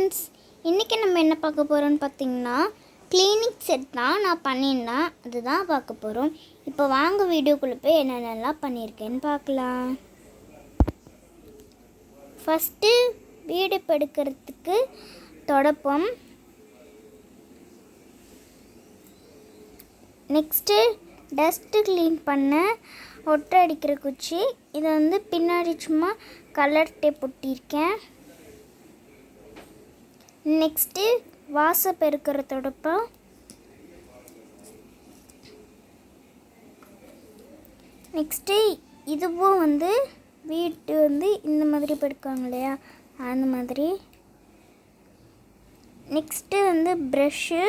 Friends, இன்றைக்கி நம்ம என்ன பார்க்க போகிறோம்னு பார்த்திங்கன்னா க்ளீனிங் செட் தான் நான் பண்ணியிருந்தேன். அதுதான் பார்க்க போகிறோம். இப்போ வாங்க வீடியோக்குள்ளே போய் என்னென்னலாம் பண்ணியிருக்கேன்னு பார்க்கலாம். ஃபஸ்ட்டு வீடு படுக்கிறதுக்கு தொடப்பம், நெக்ஸ்ட்டு டஸ்ட்டு க்ளீன் பண்ண ஒட்டை அடிக்கிற குச்சி. இதை பின்னாடி சும்மா கலர் டேப் ஒட்டியிருக்கேன். நெக்ஸ்ட்டு வாச பெருக்கிற தொடப்பம், நெக்ஸ்ட்டு இதுவும் வீட்டு இந்த மாதிரி பெருக்காங்க இல்லையா, அந்த மாதிரி. நெக்ஸ்ட்டு ப்ரஷ்ஷு,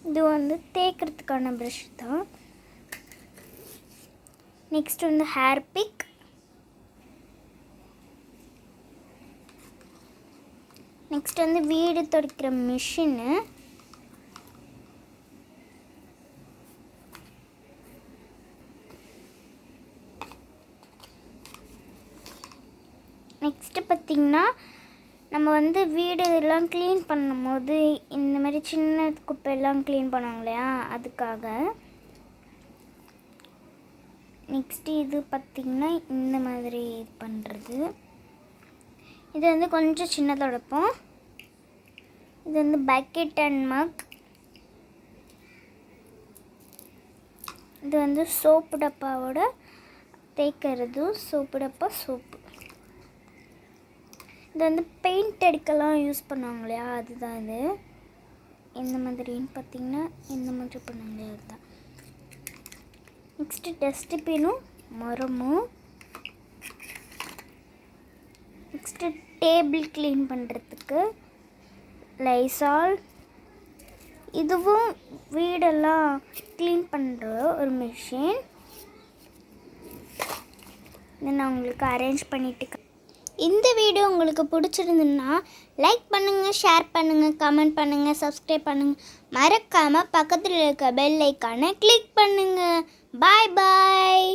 இது தேய்க்கிறதுக்கான ப்ரஷ் தான். நெக்ஸ்ட்டு ஹேர் பிக், நெக்ஸ்ட் வீடு துடைக்கிற மிஷினு, நெக்ஸ்ட்டு பார்த்திங்கன்னா நம்ம வீடு எல்லாம் க்ளீன் பண்ணும்போது இந்த மாதிரி சின்ன குப்பையெல்லாம் க்ளீன் பண்ணுவாங்க இல்லையா, அதுக்காக. நெக்ஸ்ட்டு இது பார்த்திங்கன்னா இந்த மாதிரி பண்ணுறது. இது கொஞ்சம் சின்ன தொடப்பம். இது பக்கெட் அண்ட் மக். இது சோப்பு டப்பாவோட தேய்க்கிறது, சோப்பு டப்பா சோப்பு. இது பெயிண்ட் அடிக்கலாம் யூஸ் பண்ணுவாங்க இல்லையா, அதுதான் இது. இந்த மாதிரின்னு பார்த்திங்கன்னா இந்த மாதிரி பண்ணுவாங்க இல்லையா, அதுதான். நெக்ஸ்ட்டு டஸ்ட்பினும் மரமும். நெக்ஸ்ட்டு டேபிள் க்ளீன் பண்ணுறதுக்கு லைசால். இதுவும் வீடெல்லாம் க்ளீன் பண்ணுற ஒரு மிஷின். இதை நான் உங்களுக்கு அரேஞ்ச் பண்ணிவிட்டு. இந்த வீடியோ உங்களுக்கு பிடிச்சிருந்துன்னா லைக் பண்ணுங்கள், ஷேர் பண்ணுங்கள், கமெண்ட் பண்ணுங்கள், சப்ஸ்கிரைப் பண்ணுங்கள். மறக்காமல் பக்கத்தில் இருக்க பெல் ஐக்கானை கிளிக் பண்ணுங்கள். பாய் பாய்.